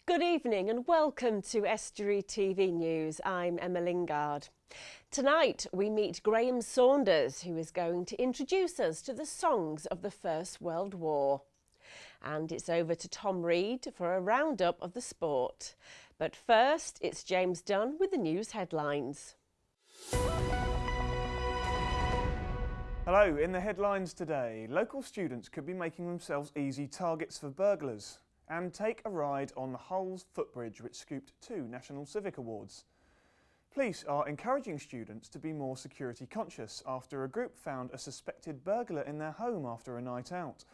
Good evening and welcome to Estuary TV News. I'm Emma Lingard. Tonight we meet Graham Saunders, who is going to introduce us to the songs of the First World War. And it's over to Tom Reed for a roundup of the sport. But first, it's James Dunn with the news headlines. Hello, in the headlines today, local students could be making themselves easy targets for burglars. And take a ride on the Hull's footbridge, which scooped 2 National Civic Awards. Police are encouraging students to be more security conscious after a group found a suspected burglar in their home after a night out.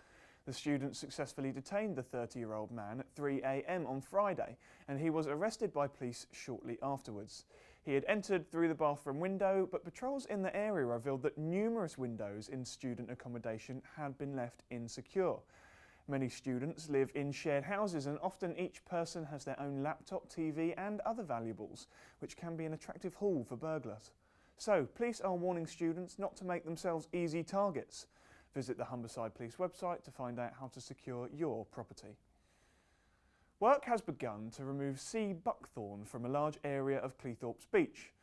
The students successfully detained the 30-year-old man at 3 a.m. on Friday, and he was arrested by police shortly afterwards. He had entered through the bathroom window, but patrols in the area revealed that numerous windows in student accommodation had been left insecure. Many students live in shared houses, and often each person has their own laptop, TV and other valuables, which can be an attractive haul for burglars. So, police are warning students not to make themselves easy targets. Visit the Humberside Police website to find out how to secure your property. Work has begun to remove sea buckthorn from a large area of Cleethorpes Beach.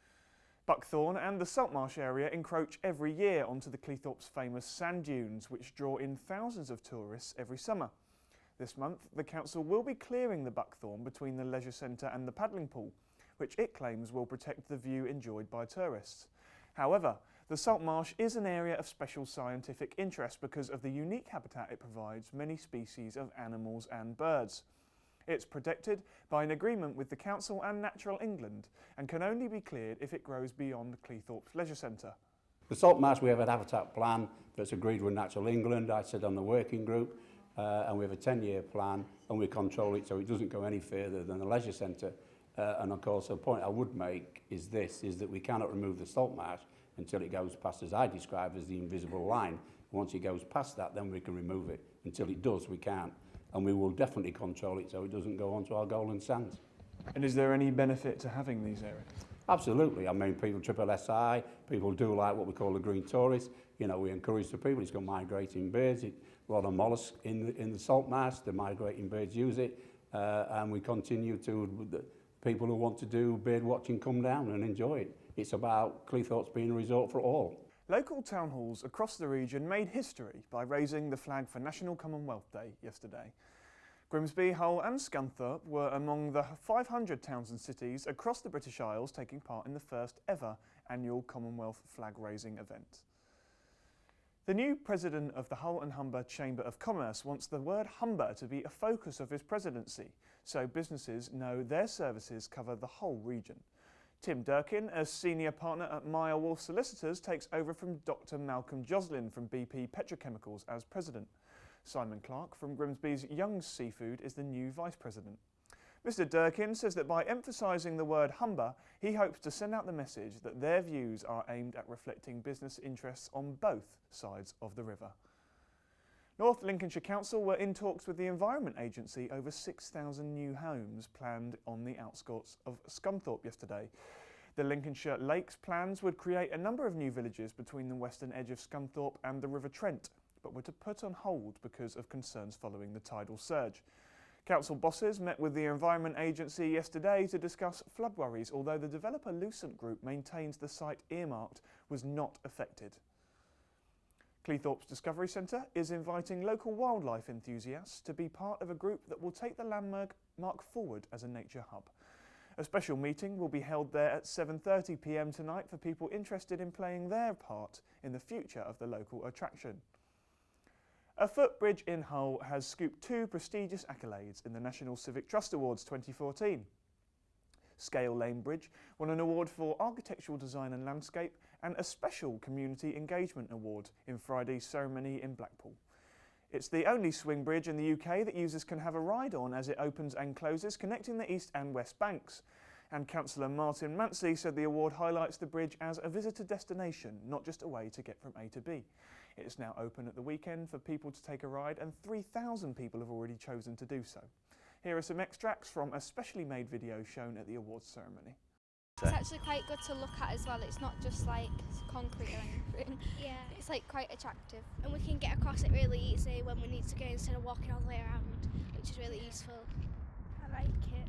Buckthorn and the Saltmarsh area encroach every year onto the Cleethorpes' famous sand dunes, which draw in thousands of tourists every summer. This month, the council will be clearing the buckthorn between the leisure centre and the paddling pool, which it claims will protect the view enjoyed by tourists. However, the Saltmarsh is an area of special scientific interest because of the unique habitat it provides many species of animals and birds. It's protected by an agreement with the Council and Natural England and can only be cleared if it grows beyond Cleethorpes Leisure Centre. The Saltmarsh, we have a habitat plan that's agreed with Natural England. I sit on the working group and we have a 10-year plan and we control it so it doesn't go any further than the leisure centre. And of course the point I would make is that we cannot remove the Saltmarsh until it goes past, as I describe, as the invisible line. Once it goes past that, then we can remove it. Until it does, we can't. And we will definitely control it so it doesn't go onto our golden sands. And is there any benefit to having these areas? Absolutely. I mean, people triple SI, people do like what we call the green tourist. You know, we encourage the people. It's got migrating birds, a lot of mollusks in the salt marsh. The migrating birds use it, and we continue to the people who want to do bird watching come down and enjoy it. It's about Cleethorpes being a resort for all. Local town halls across the region made history by raising the flag for National Commonwealth Day yesterday. Grimsby, Hull and Scunthorpe were among the 500 towns and cities across the British Isles taking part in the first ever annual Commonwealth flag raising event. The new president of the Hull and Humber Chamber of Commerce wants the word Humber to be a focus of his presidency, so businesses know their services cover the whole region. Tim Durkin, a senior partner at Meyer Wolf Solicitors, takes over from Dr. Malcolm Joslin from BP Petrochemicals as president. Simon Clark from Grimsby's Young's Seafood is the new vice president. Mr. Durkin says that by emphasising the word Humber, he hopes to send out the message that their views are aimed at reflecting business interests on both sides of the river. North Lincolnshire Council were in talks with the Environment Agency over 6,000 new homes planned on the outskirts of Scunthorpe yesterday. The Lincolnshire Lakes plans would create a number of new villages between the western edge of Scunthorpe and the River Trent, but were to put on hold because of concerns following the tidal surge. Council bosses met with the Environment Agency yesterday to discuss flood worries, although the developer Lucent Group maintains the site earmarked was not affected. Cleethorpes Discovery Centre is inviting local wildlife enthusiasts to be part of a group that will take the landmark forward as a nature hub. A special meeting will be held there at 7:30 p.m. tonight for people interested in playing their part in the future of the local attraction. A footbridge in Hull has scooped 2 prestigious accolades in the National Civic Trust Awards 2014. Scale Lane Bridge won an award for architectural design and landscape and a special community engagement award in Friday's ceremony in Blackpool. It's the only swing bridge in the UK that users can have a ride on as it opens and closes, connecting the east and west banks. And Councillor Martin Mancy said the award highlights the bridge as a visitor destination, not just a way to get from A to B. It is now open at the weekend for people to take a ride, and 3,000 people have already chosen to do so. Here are some extracts from a specially made video shown at the awards ceremony. It's actually quite good to look at as well. It's not just like concrete or anything. Yeah. It's like quite attractive. And we can get across it really easy when we need to go instead of walking all the way around, which is really useful. I like it.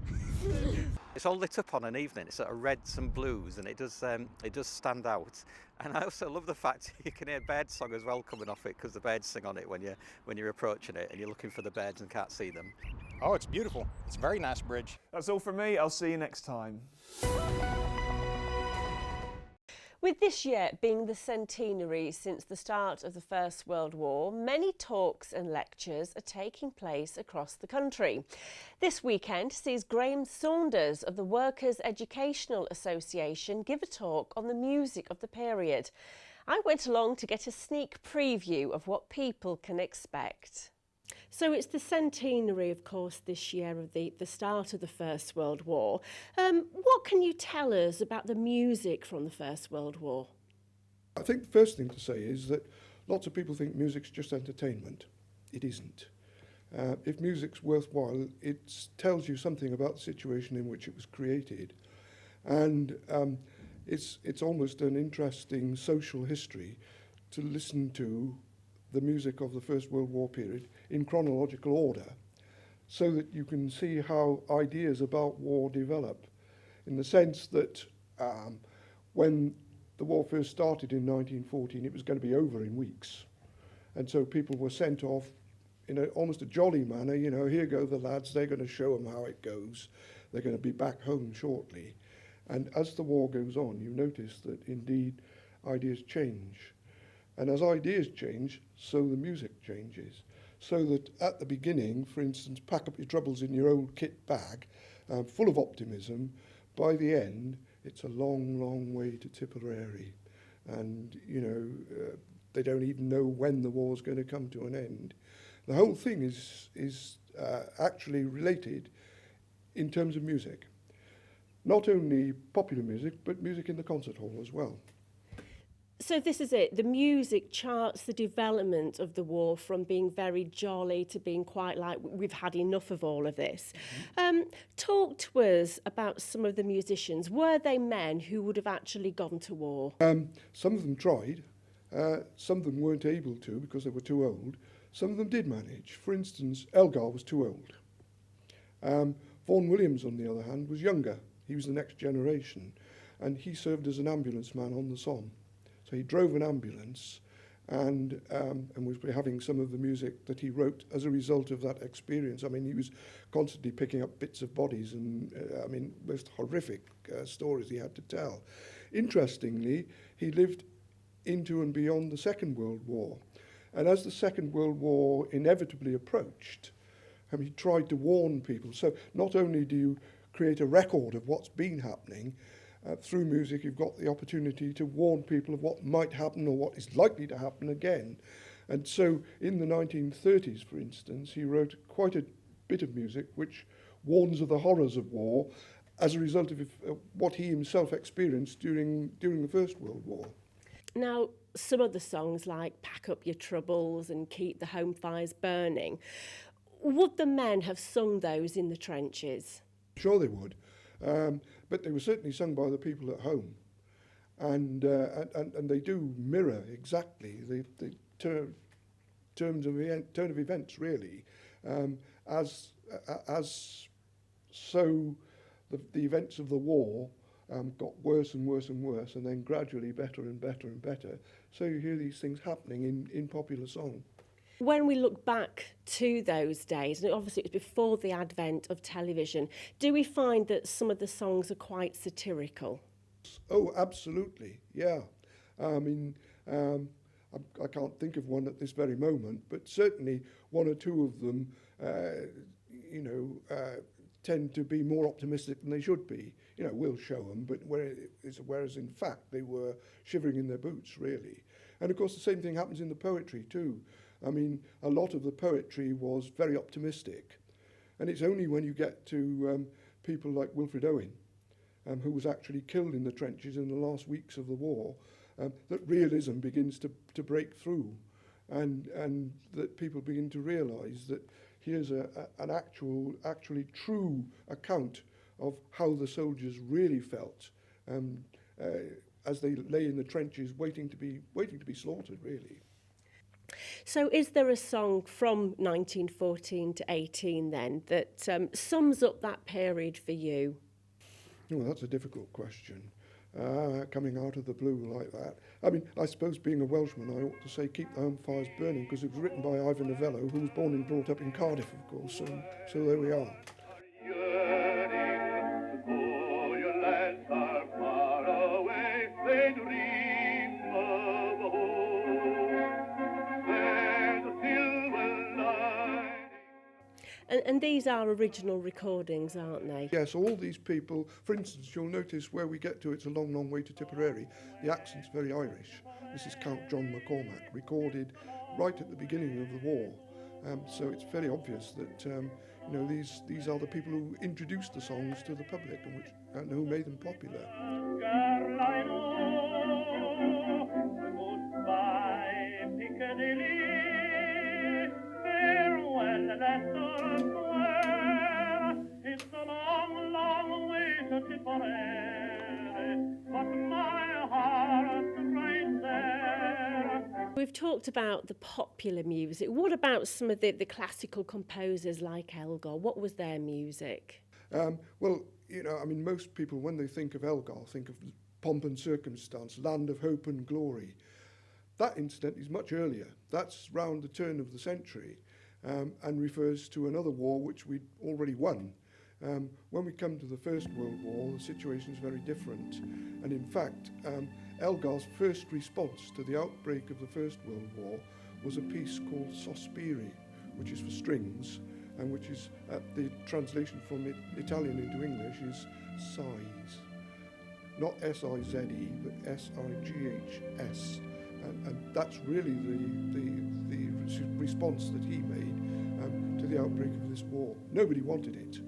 It's all lit up on an evening. It's sort of reds and blues, and it does stand out. And I also love the fact you can hear bird song as well coming off it, because the birds sing on it when you're approaching it and you're looking for the birds and can't see them. Oh, it's beautiful. It's a very nice bridge. That's all from me. I'll see you next time. With this year being the centenary since the start of the First World War, many talks and lectures are taking place across the country. This weekend sees Graham Saunders of the Workers' Educational Association give a talk on the music of the period. I went along to get a sneak preview of what people can expect. So it's the centenary, of course, this year of the start of the First World War. What can you tell us about the music from the First World War? I think the first thing to say is that lots of people think music's just entertainment. It isn't. If music's worthwhile, it tells you something about the situation in which it was created. And it's almost an interesting social history to listen to the music of the First World War period in chronological order, so that you can see how ideas about war develop, in the sense that when the war first started in 1914, it was going to be over in weeks. And so people were sent off in almost a jolly manner. You know, here go the lads, they're going to show them how it goes. They're going to be back home shortly. And as the war goes on, you notice that indeed ideas change. And as ideas change, so the music changes. So that at the beginning, for instance, pack up your troubles in your old kit bag, full of optimism. By the end, it's a long, long way to Tipperary. And, you know, they don't even know when the war's going to come to an end. The whole thing is actually related in terms of music. Not only popular music, but music in the concert hall as well. So this is it. The music charts the development of the war from being very jolly to being quite like, we've had enough of all of this. Talk to us about some of the musicians. Were they men who would have actually gone to war? Some of them tried. Some of them weren't able to because they were too old. Some of them did manage. For instance, Elgar was too old. Vaughan Williams, on the other hand, was younger. He was the next generation. And he served as an ambulance man on the Somme. So he drove an ambulance and was having some of the music that he wrote as a result of that experience. I mean, he was constantly picking up bits of bodies and, most horrific stories he had to tell. Interestingly, he lived into and beyond the Second World War. And as the Second World War inevitably approached, he tried to warn people. So not only do you create a record of what's been happening, through music, you've got the opportunity to warn people of what might happen or what is likely to happen again. And so in the 1930s, for instance, he wrote quite a bit of music which warns of the horrors of war as a result of what he himself experienced during the First World War. Now, some of the songs like Pack Up Your Troubles and Keep the Home Fires Burning, would the men have sung those in the trenches? Sure they would. But they were certainly sung by the people at home, and they do mirror exactly the turn of events, really, as so the events of the war got worse and worse and worse, and then gradually better and better and better. So you hear these things happening in popular song. When we look back to those days, and obviously it was before the advent of television, do we find that some of the songs are quite satirical? Oh, absolutely, yeah. I mean, I can't think of one at this very moment, but certainly one or two of them, tend to be more optimistic than they should be. You know, we'll show them, but whereas in fact they were shivering in their boots, really. And of course the same thing happens in the poetry too. I mean, a lot of the poetry was very optimistic. And it's only when you get to people like Wilfred Owen, who was actually killed in the trenches in the last weeks of the war, that realism begins to break through, and that people begin to realise that here's an actually true account of how the soldiers really felt as they lay in the trenches waiting to be slaughtered, really. So is there a song from 1914 to 18 then that sums up that period for you? Oh, that's a difficult question. Coming out of the blue like that. I mean, I suppose being a Welshman, I ought to say keep the home fires burning, because it was written by Ivan Novello, who was born and brought up in Cardiff, of course, so there we are. And these are original recordings, aren't they? Yes, all these people, for instance, you'll notice where we get to, it's a long, long way to Tipperary, the accent's very Irish. This is Count John McCormack, recorded right at the beginning of the war. So it's very obvious that these are the people who introduced the songs to the public and who made them popular. We've talked about the popular music. What about some of the classical composers like Elgar? What was their music? Well, most people, when they think of Elgar, think of pomp and circumstance, land of hope and glory. That incident is much earlier. That's round the turn of the century and refers to another war which we'd already won. When we come to the First World War, the situation is very different. And in fact, Elgar's first response to the outbreak of the First World War was a piece called Sospiri, which is for strings, and which is, the translation from Italian into English is sighs. Not S-I-Z-E, but S-I-G-H-S. And that's really the response that he made to the outbreak of this war. Nobody wanted it.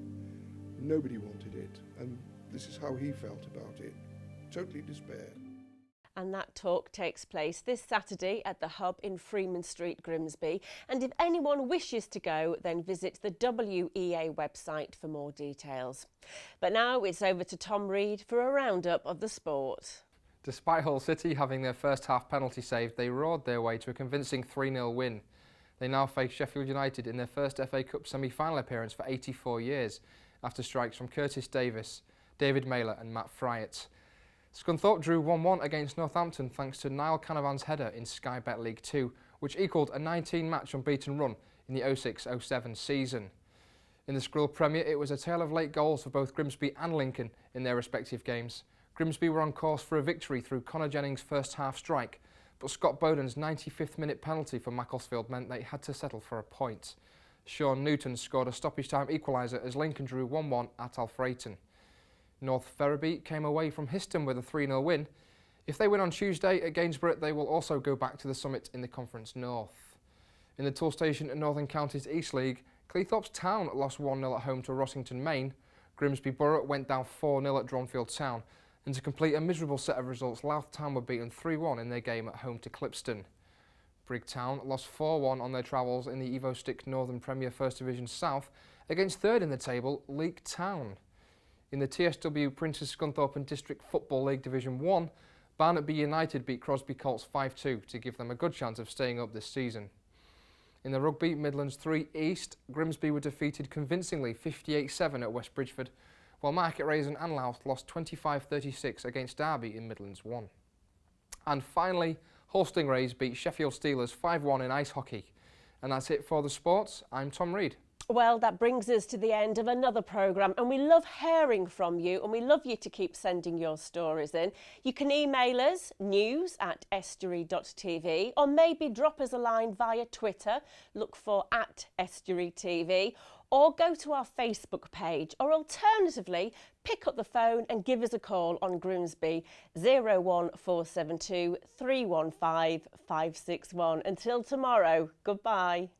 Nobody wanted it. And this is how he felt about it. Totally despair. And that talk takes place this Saturday at the Hub in Freeman Street, Grimsby. And if anyone wishes to go, then visit the WEA website for more details. But now it's over to Tom Reid for a roundup of the sport. Despite Hull City having their first half penalty saved, they roared their way to a convincing 3-0 win. They now face Sheffield United in their first FA Cup semi-final appearance for 84 years, after strikes from Curtis Davis, David Mailer and Matt Fryatt. Scunthorpe drew 1-1 against Northampton thanks to Niall Canavan's header in Sky Bet League 2, which equalled a 19-match unbeaten run in the 06-07 season. In the Skrill Premier, it was a tale of late goals for both Grimsby and Lincoln in their respective games. Grimsby were on course for a victory through Connor Jennings' first half strike, but Scott Bowden's 95th minute penalty for Macclesfield meant they had to settle for a point. Sean Newton scored a stoppage time equaliser as Lincoln drew 1-1 at Alfreighton. North Ferriby came away from Histon with a 3-0 win. If they win on Tuesday at Gainsborough, they will also go back to the summit in the Conference North. In the Toolstation and Northern Counties East League, Cleethorpes Town lost 1-0 at home to Rossington Main. Grimsby Borough went down 4-0 at Dronfield Town. And to complete a miserable set of results, Louth Town were beaten 3-1 in their game at home to Clipston. Brigg Town lost 4-1 on their travels in the Evo Stick Northern Premier First Division South against third in the table, Leek Town. In the TSW Princes Scunthorpe and District Football League Division 1, Barnetby United beat Crosby Colts 5-2 to give them a good chance of staying up this season. In the Rugby Midlands 3 East, Grimsby were defeated convincingly 58-7 at West Bridgeford, while Market Raisin and Louth lost 25-36 against Derby in Midlands 1. And finally, Hull Stingrays beat Sheffield Steelers 5-1 in ice hockey. And that's it for the sports. I'm Tom Reid. Well, that brings us to the end of another programme, and we love hearing from you, and we love you to keep sending your stories in. You can email us news@estuary.tv, or maybe drop us a line via Twitter, look for @estuarytv, or go to our Facebook page, or alternatively pick up the phone and give us a call on Grimsby 01472 315 561. Until tomorrow, goodbye.